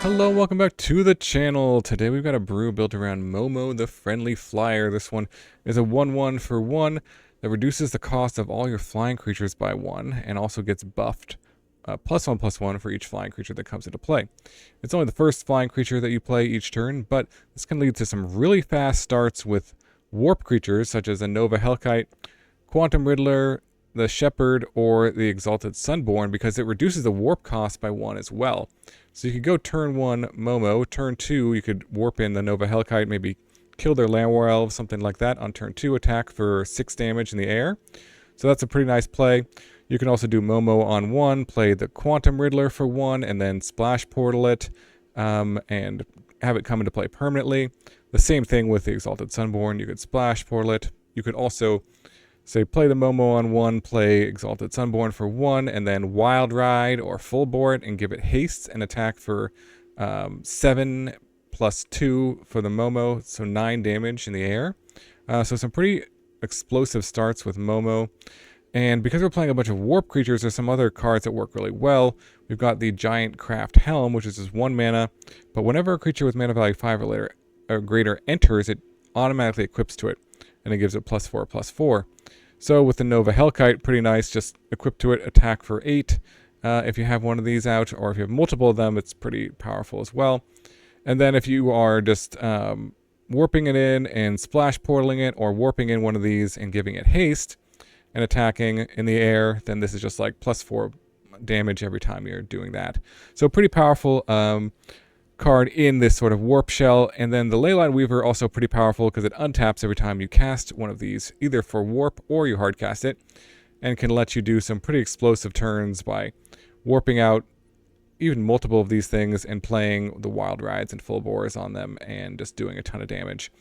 Hello, welcome back to the channel. Today we've got a brew built around Momo, the friendly flyer. This one is a 1/1 for 1 that reduces the cost of all your flying creatures by 1 and also gets buffed +1/+1 for each flying creature that comes into play. It's only the first flying creature that you play each turn, but this can lead to some really fast starts with warp creatures such as a Nova Hellkite, Quantum Riddler, the Shepherd, or the Exalted Sunborn because it reduces the warp cost by 1 as well. So you could go turn 1 Momo, turn 2 you could warp in the Nova Hellkite, maybe kill their Land War Elves, something like that. On turn 2 attack for 6 damage in the air. So that's a pretty nice play. You can also do Momo on 1, play the Quantum Riddler for 1, and then splash portal it and have it come into play permanently. The same thing with the Exalted Sunborn. You could splash portal it. You could also say play the Momo on 1, play Exalted Sunborn for 1, and then Wild Ride or Full Bore it and give it haste and attack for 7 plus 2 for the Momo, so 9 damage in the air. So some pretty explosive starts with Momo. And because we're playing a bunch of warp creatures, there's some other cards that work really well. We've got the Giantcraft Helm, which is just 1 mana, but whenever a creature with mana value 5 or greater enters, it automatically equips to it, and it gives it +4/+4. So with the Nova Hellkite, pretty nice, just equip to it, attack for 8. If you have one of these out, or if you have multiple of them, it's pretty powerful as well. And then if you are just warping it in and splash portaling it, or warping in one of these and giving it haste and attacking in the air, then this is just like +4 damage every time you're doing that. So pretty powerful card in this sort of warp shell. And then the Leyline Weaver, also pretty powerful because it untaps every time you cast one of these, either for warp or you hardcast it, and can let you do some pretty explosive turns by warping out even multiple of these things and playing the Wild Rides and Full Bores on them and just doing a ton of damage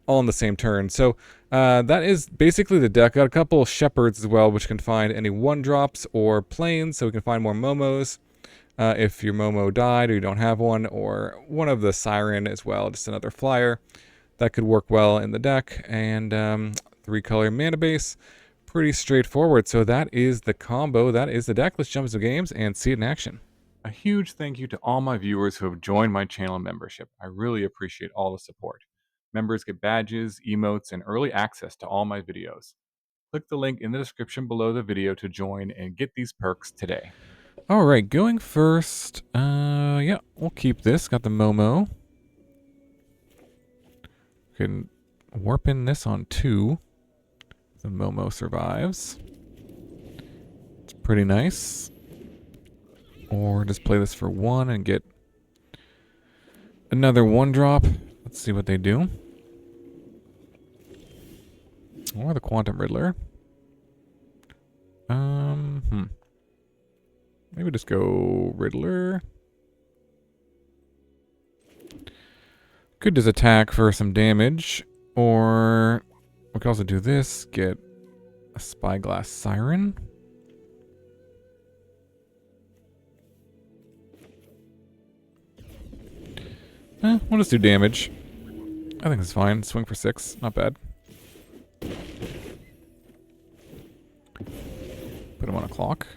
all in the same turn. So that is basically the deck. Got a couple Shepherds as well, which can find any 1-drops or planes, so we can find more Momos. If your Momo died or you don't have one, or one of the Siren as well, just another flyer that could work well in the deck. And 3-color mana base, pretty straightforward. So that is the combo, that is the deck. Let's jump into games and see it in action. A huge thank you to all my viewers who have joined my channel membership. I really appreciate all the support. Members get badges, emotes, and early access to all my videos. Click the link in the description below the video to join and get these perks today. All right, going first. Yeah, we'll keep this. Got the Momo. Can warp in this on 2. The Momo survives. It's pretty nice. Or just play this for 1 and get another 1-drop. Let's see what they do. Or the Quantum Riddler. Maybe just go Riddler. Could just attack for some damage. Or we could also do this. Get a Spyglass Siren. We'll just do damage. I think it's fine. Swing for 6. Not bad. Put him on a clock.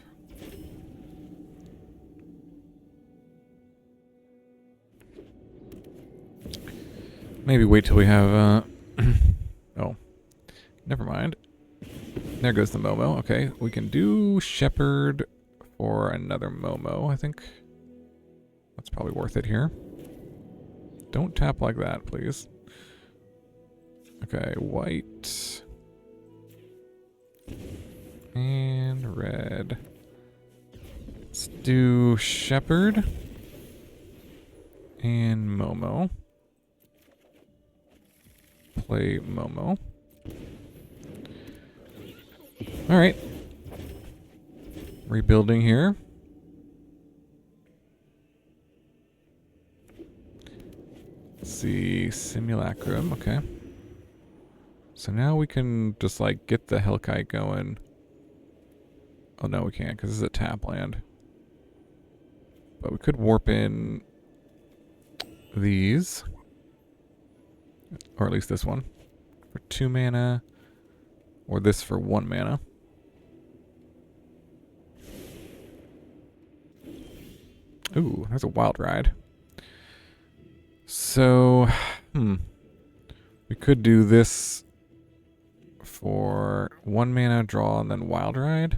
Maybe wait till we have, oh, never mind. There goes the Momo. Okay, we can do Shepherd for another Momo, I think. That's probably worth it here. Don't tap like that, please. Okay, white. And red. Let's do Shepherd. And Momo. Play Momo. Alright. Rebuilding here. Let's see. Simulacrum. Okay. So now we can just like get the Hellkite going. Oh no, we can't because this is a tap land. But we could warp in these. Or at least this one. For 2 mana. Or this for 1 mana. Ooh, there's a Wild Ride. so, we could do this for 1 mana draw and then Wild Ride.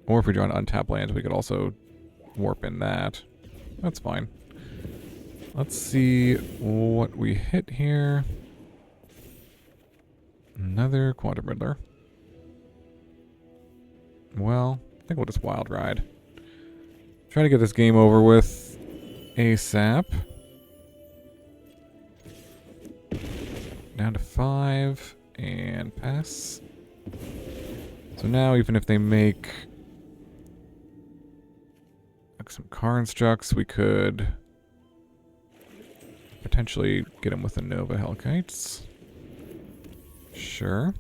Or if we draw an untapped land, we could also warp in that. That's fine. Let's see what we hit here. Another Quantum Riddler. Well, I think we'll just Wild Ride. Try to get this game over with ASAP. Down to 5 and pass. So now even if they make like some Constructs, we could potentially get him with the Nova Hellkites. Sure.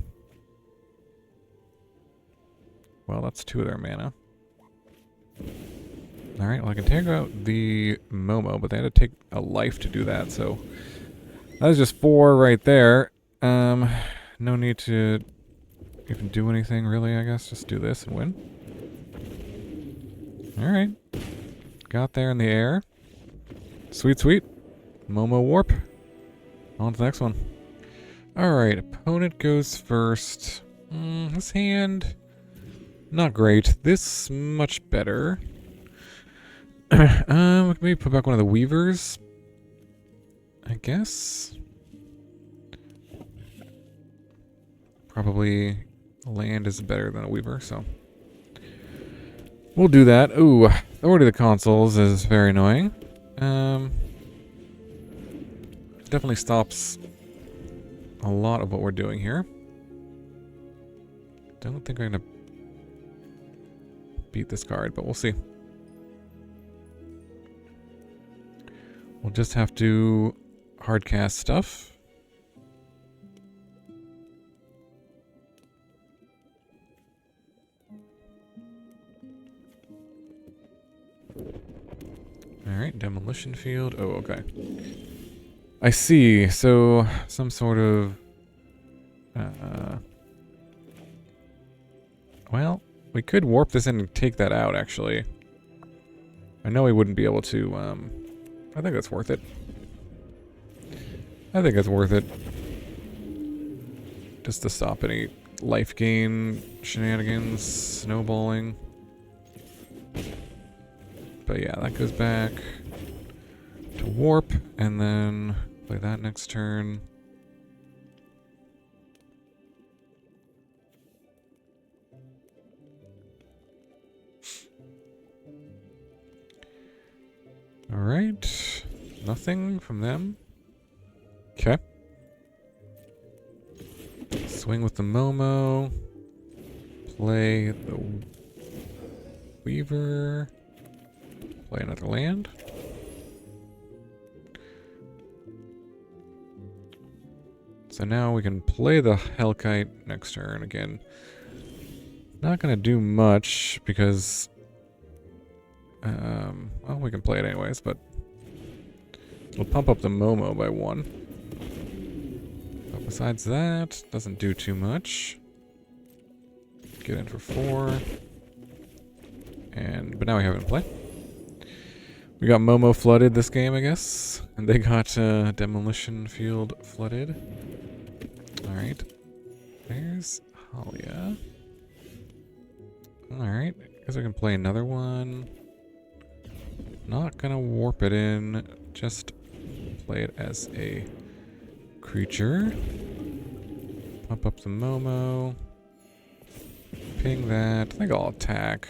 Well, that's 2 of their mana. Alright, well I can take out the Momo, but they had to take a life to do that, so that was just 4 right there. No need to even do anything really, I guess. Just do this and win. Alright. Got there in the air. Sweet, sweet. Momo warp. On to the next one. Alright, opponent goes first. This hand, not great. This much better. We can maybe put back one of the Weavers, I guess. Probably land is better than a Weaver, so we'll do that. Ooh, Authority of the Consoles is very annoying. Definitely stops a lot of what we're doing here. Don't think I'm gonna beat this card, but we'll see. We'll just have to hardcast stuff. Alright, demolition field. Oh, okay. I see. So, some sort of... well, we could warp this in and take that out, actually. I know we wouldn't be able to, I think that's worth it. I think it's worth it. Just to stop any life gain shenanigans, snowballing. But yeah, that goes back to warp, and then play that next turn. Alright. Nothing from them. Okay. Swing with the Momo. Play the Weaver. Play another land. So now we can play the Hellkite next turn again. Not gonna do much because well, we can play it anyways, but we'll pump up the Momo by 1. But besides that, doesn't do too much. Get in for 4. But now we have it in play. We got Momo flooded this game, I guess. And they got Demolition Field flooded. Alright. There's Halia. Alright. Guess we can play another one. Not gonna warp it in. Just play it as a creature. Pump up the Momo. Ping that. I think I'll attack.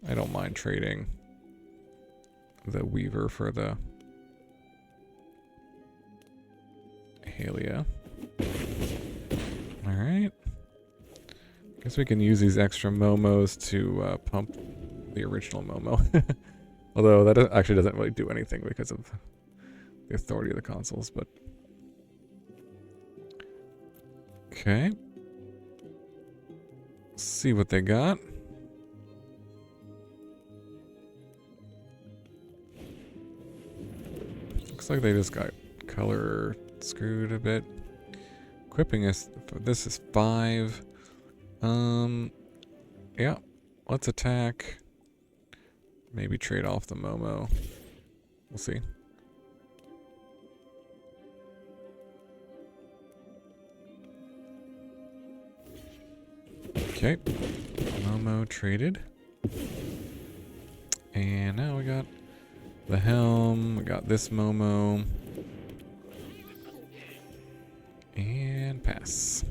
I don't mind trading the Weaver for the Halia. Alright. Guess we can use these extra Momos to pump the original Momo. Although that actually doesn't really do anything because of the authority of the consoles, but... Okay. Let's see what they got. Looks like they just got color screwed a bit. Equipping is... This is 5. Yeah. Let's attack. Maybe trade off the Momo. We'll see. Okay. Momo traded. And now we got the Helm. We got this Momo. And pass.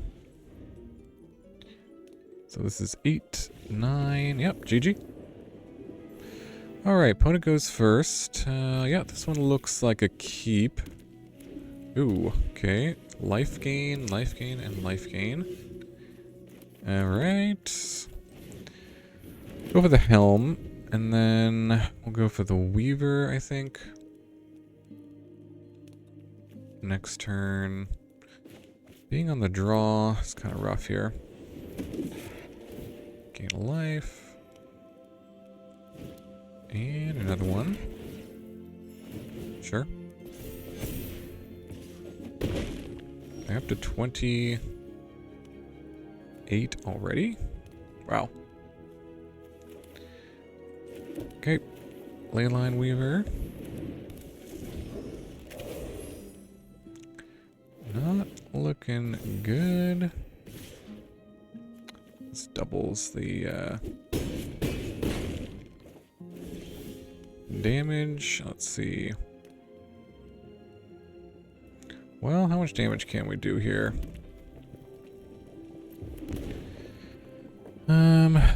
So this is 8, 9. Yep, GG. Alright, opponent goes first. Yeah, this one looks like a keep. Ooh, okay. Life gain, and life gain. Alright. Go for the Helm. And then we'll go for the Weaver, I think. Next turn. Being on the draw is kind of rough here. Gain a life. And another one. Sure. I'm up to 28 already? Wow. Okay. Leyline Weaver. Not looking good. This doubles the damage. Let's see. Well, how much damage can we do here?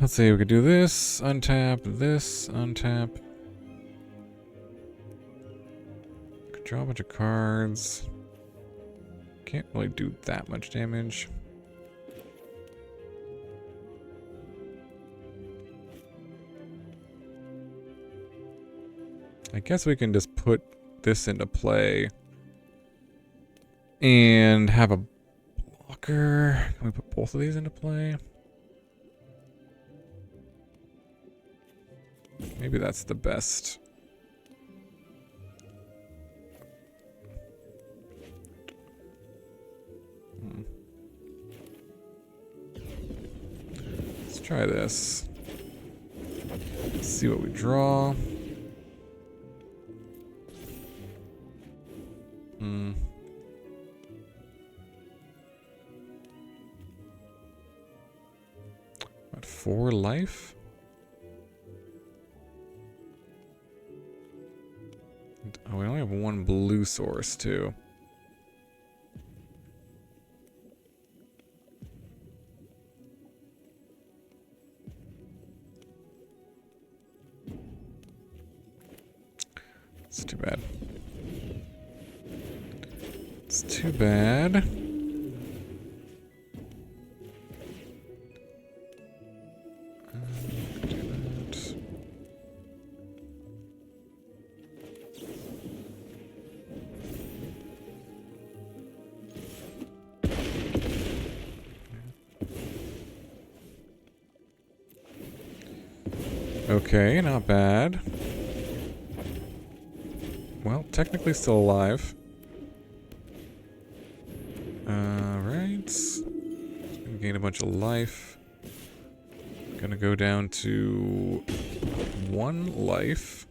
Let's see, we could do this, untap, this, untap. Could draw a bunch of cards. Can't really do that much damage. I guess we can just put this into play and have a blocker. Can we put both of these into play? Maybe that's the best. Let's try this. Let's see what we draw. What, 4 life? Oh, we only have 1 blue source, too. It's too bad. It's too bad. Okay, not bad. Well, technically still alive. Alright. Gonna gain a bunch of life. Gonna go down to 1 life.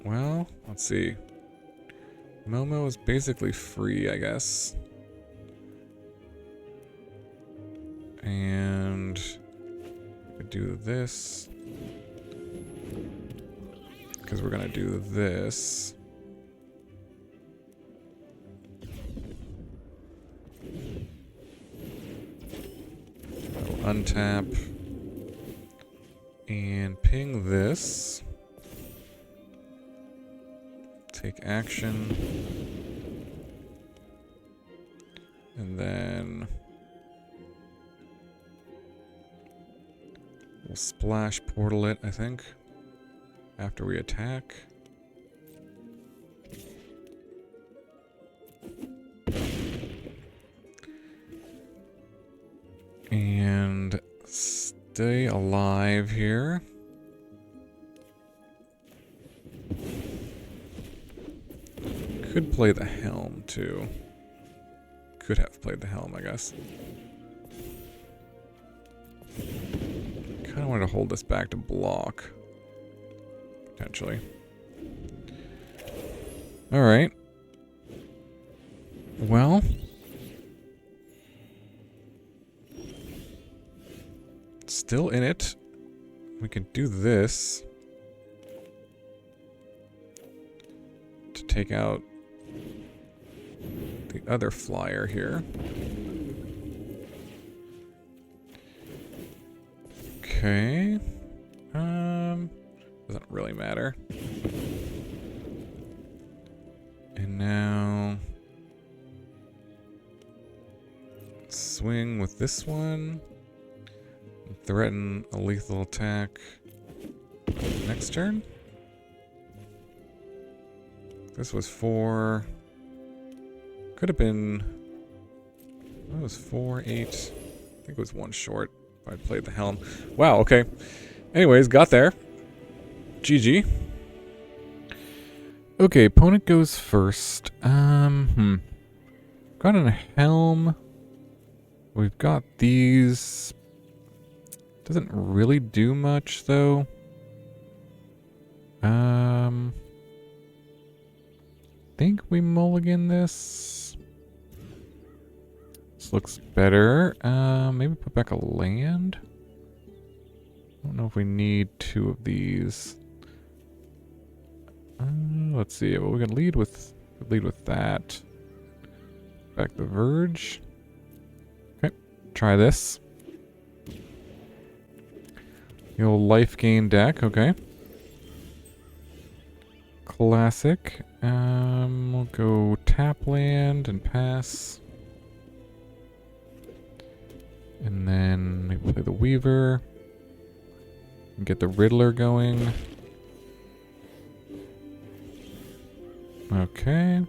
Well, let's see. Momo is basically free, I guess. And we do this because we're gonna do this. I'll untap and ping this. Take action. And then we'll splash portal it, I think, after we attack. And stay alive here. Could play the Helm, too. Could have played the Helm, I guess. kind of wanted to hold this back to block. Potentially. Alright. Well. Still in it. We can do this. To take out the other flyer here. Okay. Doesn't really matter. And now swing with this one. Threaten a lethal attack next turn. This was 4. Could have been. That was 4, 8. I think it was 1 short if I'd played the Helm. Wow, okay. Anyways, got there. GG. Okay, opponent goes first. Got a Helm. We've got these. Doesn't really do much though. Think we mulligan this. This looks better. Maybe put back a land. I don't know if we need 2 of these. Let's see. Well, we can lead with that. Back the Verge. Okay, try this. The old life gain deck. Okay. Classic. We'll go tap land and pass. And then maybe play the Weaver. And get the Riddler going. Okay.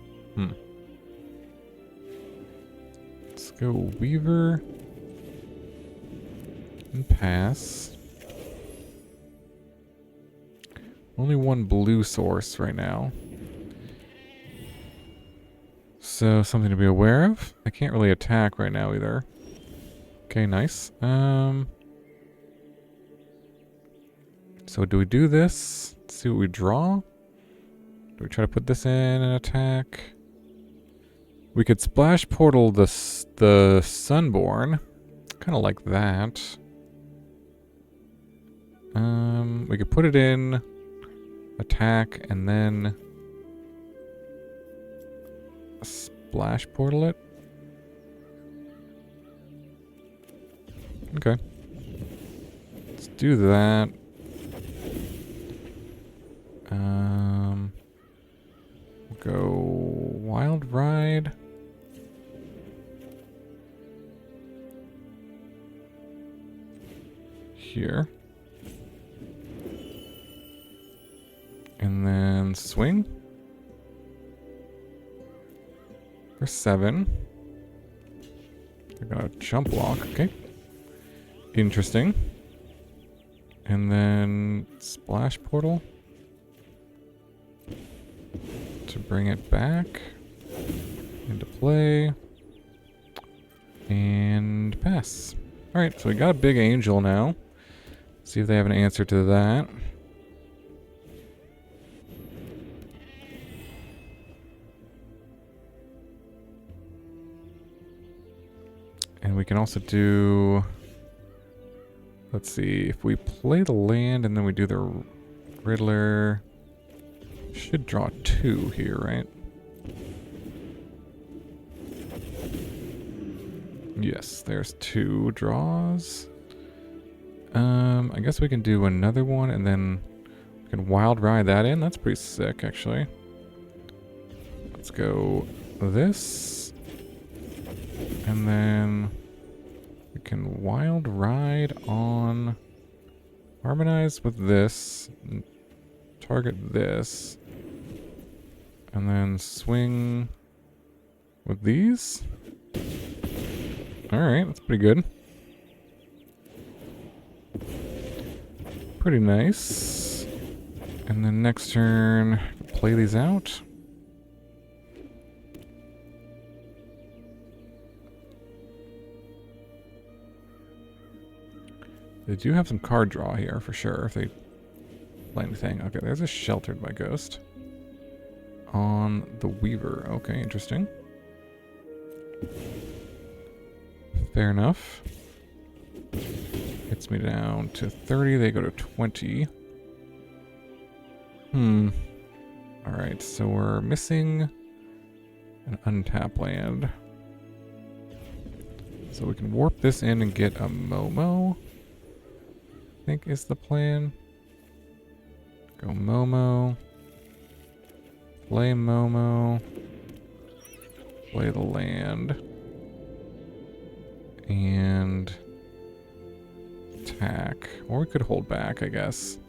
Let's go Weaver. And pass. Only 1 blue source right now. So, something to be aware of. I can't really attack right now either. Okay, nice. So do we do this? Let's see what we draw. Do we try to put this in and attack? We could splash portal the Sunborn. Kind of like that. We could put it in, attack, and then splash portal it. Okay. Let's do that. We'll go Wild Ride. Here. And then swing. For 7. They're gonna jump block, okay. Interesting. And then splash portal. To bring it back into play. And pass. Alright, so we got a big angel now. See if they have an answer to that. And we can also do... Let's see, if we play the land and then we do the Riddler... Should draw 2 here, right? Yes, there's 2 draws. I guess we can do another one and then we can Wild Ride that in. That's pretty sick, actually. Let's go this. And then we can Wild Ride on... Harmonize with this. Target this. And then swing with these. Alright, that's pretty good. Pretty nice. And then next turn, play these out. They do have some card draw here for sure if they play anything. Okay, there's a Sheltered by Ghost on the Weaver. Okay, interesting. Fair enough. Gets me down to 30. They go to 20. Alright, so we're missing an untap land. So we can warp this in and get a Momo, I think is the plan. Go Momo. Play Momo. Play the land. And attack. Or we could hold back, I guess.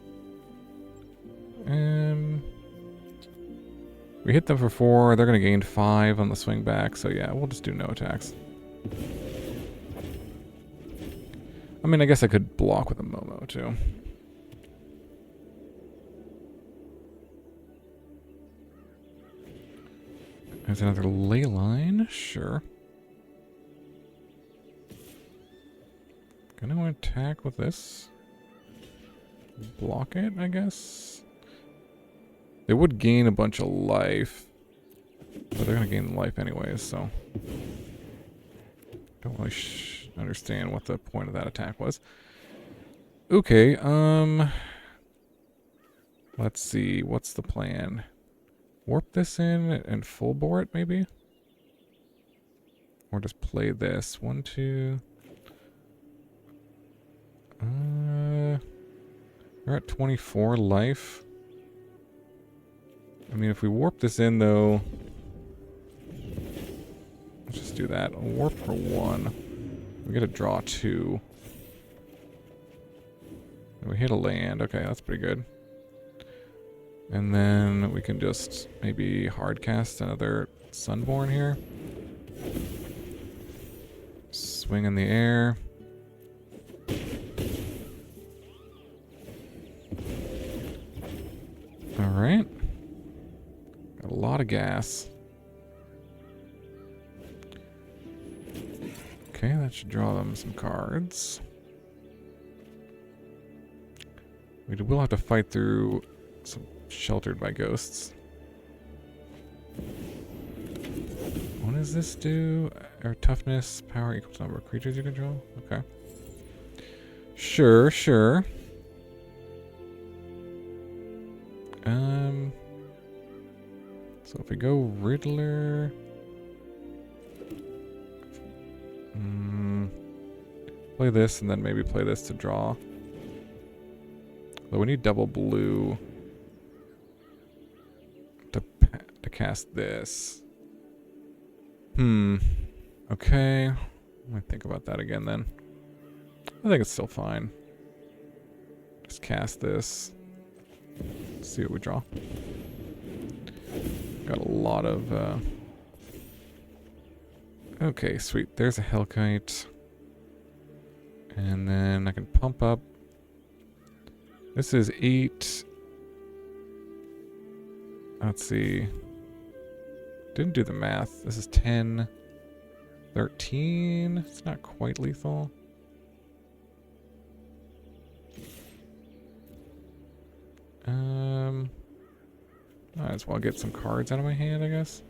We hit them for 4. They're going to gain 5 on the swing back. So yeah, we'll just do no attacks. I mean, I guess I could block with a Momo too. There's another Leyline. Sure. Gonna attack with this. Block it, I guess. They would gain a bunch of life. But they're gonna gain life anyways, so. Don't really understand what the point of that attack was. Okay, let's see, what's the plan? Warp this in and full bore it, maybe? Or just play this. 1, 2. We're at 24 life. I mean, if we warp this in, though... Let's just do that. I'll warp for 1. We get to draw 2. And we hit a land. Okay, that's pretty good. And then we can just maybe hard cast another Sunborn here. Swing in the air. Alright. Got a lot of gas. Okay, that should draw them some cards. We will have to fight through some Sheltered by Ghosts. What does this do? Or toughness, power equals to number of creatures you control? Okay. Sure, sure. So if we go Riddler... play this and then maybe play this to draw. Though we need double blue to cast this. Okay. Let me think about that again then. I think it's still fine. Just cast this. See what we draw. Got a lot of... Okay, sweet. There's a Hellkite. And then I can pump up. This is 8. Let's see. Didn't do the math. This is 10. 13. It's not quite lethal. Might as well get some cards out of my hand, I guess.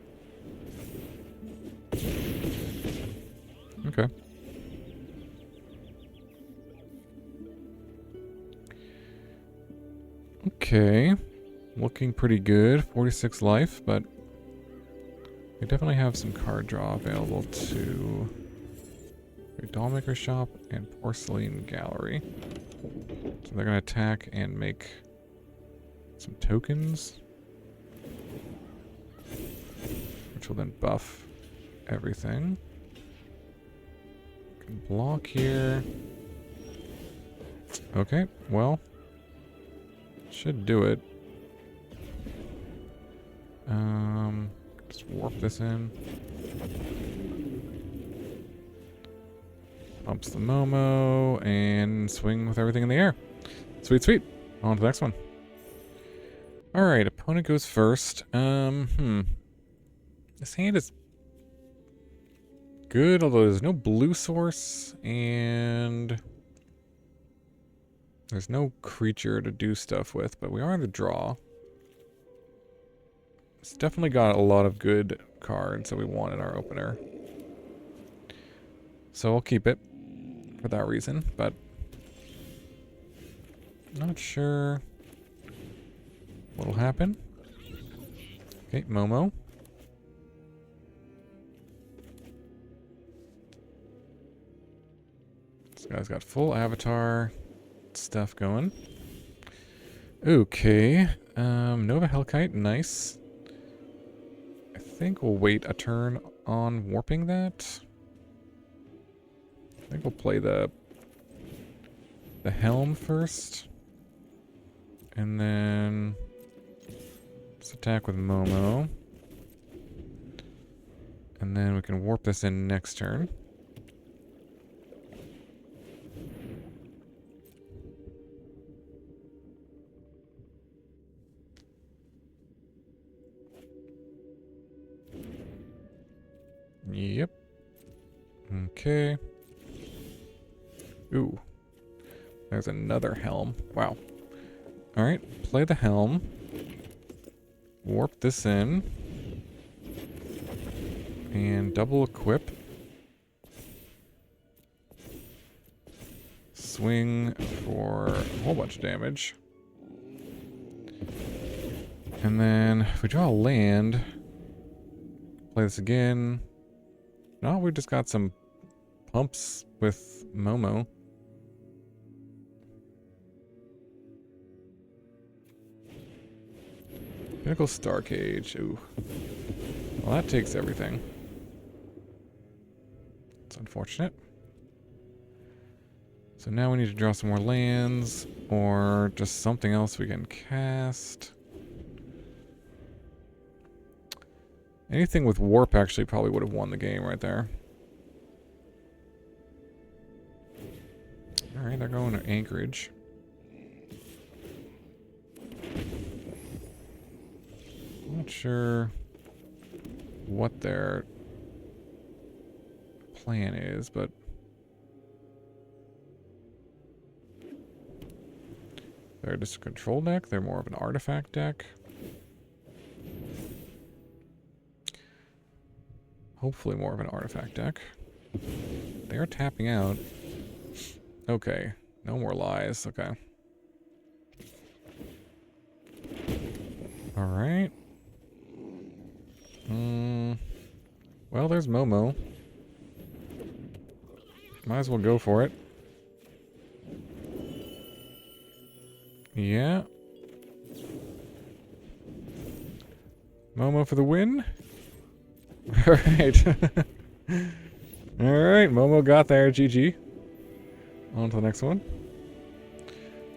Okay. Okay. Looking pretty good. 46 life, but we definitely have some card draw available to Dollmaker Shop and Porcelain Gallery. So they're going to attack and make some tokens, which will then buff everything. Can block here. Okay, well, should do it. Just warp this in. Pumps the Momo and swing with everything in the air. Sweet, sweet. On to the next one. Alright, opponent goes first. This hand is good, although there's no blue source, and There's no creature to do stuff with, but we are in the draw. It's definitely got a lot of good cards that we want in our opener. So I'll keep it for that reason, but not sure what'll happen. Okay, Momo. This guy's got full avatar stuff going. Okay, Nova Hellkite, nice. I think we'll wait a turn on warping that. I think we'll play the Helm first. And then let's attack with Momo. And then we can warp this in next turn. Yep. Okay. Ooh. There's another Helm. Wow. Alright, play the Helm. Warp this in. And double equip. Swing for a whole bunch of damage. And then if we draw a land, play this again. No, we just got some pumps with Momo. Pinnacle Star Cage. Ooh. Well, that takes everything. It's unfortunate. So now we need to draw some more lands, or just something else we can cast. Anything with warp actually probably would have won the game right there. Alright, they're going to Anchorage. Not sure what their plan is, but they're just a control deck. They're more of an artifact deck. Hopefully more of an artifact deck. They're tapping out. Okay. No more lies. Okay. Alright. Well, there's Momo. Might as well go for it. Yeah. Momo for the win. Alright. Alright, Momo got there. GG. On to the next one.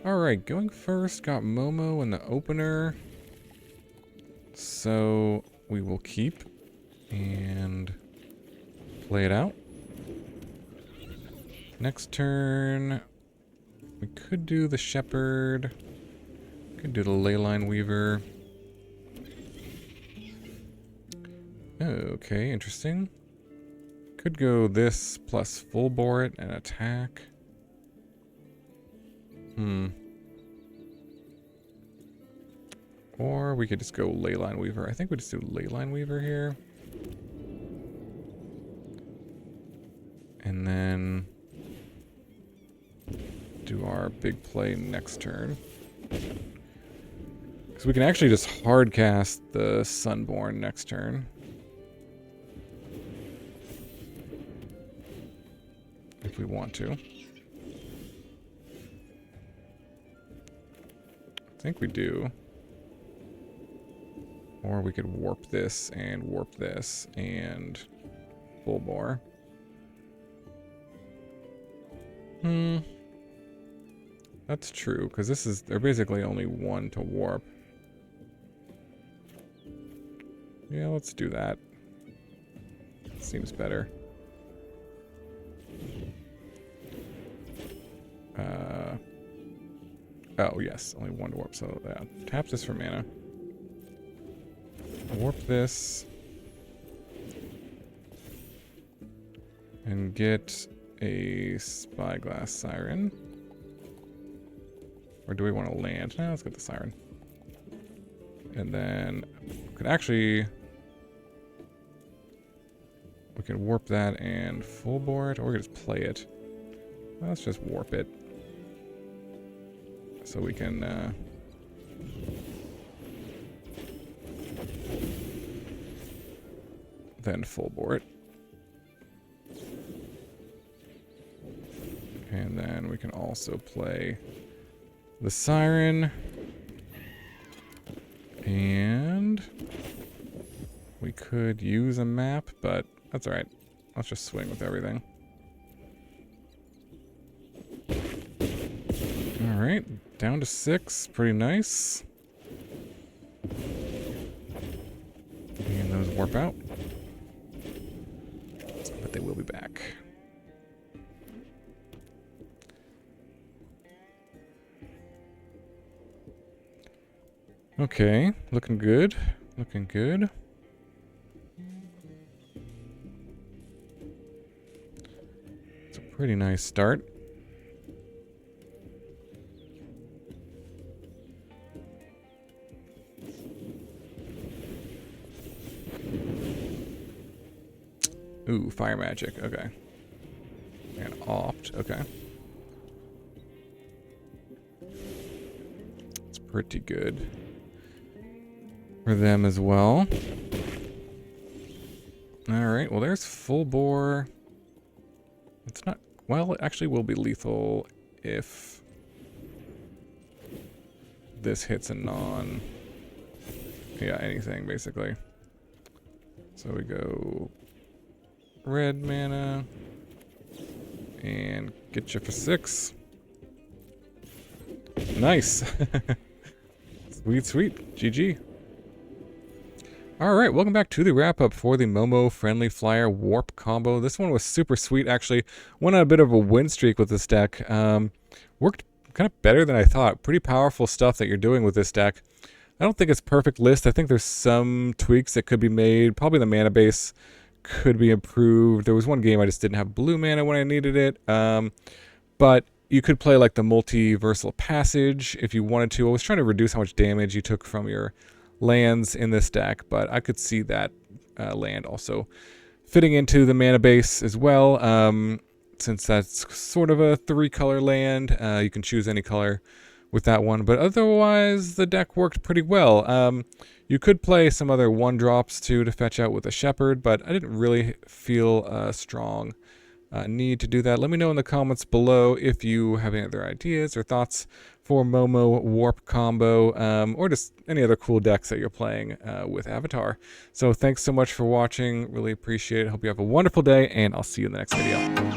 Alright, going first, got Momo in the opener. So we will keep and play it out. Next turn, we could do the Shepherd. Could do the Leyline Weaver. Okay, interesting. Could go this plus full bore it and attack. Or we could just go Leyline Weaver. I think we just do Leyline Weaver here. And then do our big play next turn. Because we can actually just hard cast the Sunborn next turn. If we want to. I think we do. Or we could warp this and full bore. That's true, because they're basically only one to warp. Yeah, let's do that. Seems better. Oh, yes, only one to warp, so yeah. Tap this for mana. Warp this. And get a Spyglass Siren. Or do we want to land? No, let's get the Siren. And then we could actually... We can warp that and full bore it, or we can just play it. Let's just warp it. So we can... then full bore it. And then we can also play the Siren. And we could use a map, but that's alright. Let's just swing with everything. Alright, down to 6. Pretty nice. And those warp out. But they will be back. Okay, looking good. Looking good. It's a pretty nice start. Ooh, fire magic, okay. And opt, okay. It's pretty good for them as well. Alright, well there's full bore. It's not, well, it actually will be lethal if this hits a non, yeah, anything basically. So we go red mana and get you for 6. Nice. Sweet, sweet. GG. Alright, welcome back to the wrap-up for the Momo Friendly Flyer Warp combo. This one was super sweet, actually. Went on a bit of a win streak with this deck. Worked kind of better than I thought. Pretty powerful stuff that you're doing with this deck. I don't think it's perfect list. I think there's some tweaks that could be made. Probably the mana base could be improved. There was one game I just didn't have blue mana when I needed it. But you could play like the Multiversal Passage if you wanted to. I was trying to reduce how much damage you took from your lands in this deck, but I could see that land also fitting into the mana base as well. Since that's sort of a 3-color land, you can choose any color with that one, but otherwise the deck worked pretty well. You could play some other 1-drops too to fetch out with a Shepherd, but I didn't really feel a strong need to do that. Let me know in the comments below if you have any other ideas or thoughts for Momo Warp combo, or just any other cool decks that you're playing with Avatar. So thanks so much for watching. Really appreciate it. Hope you have a wonderful day, and I'll see you in the next video.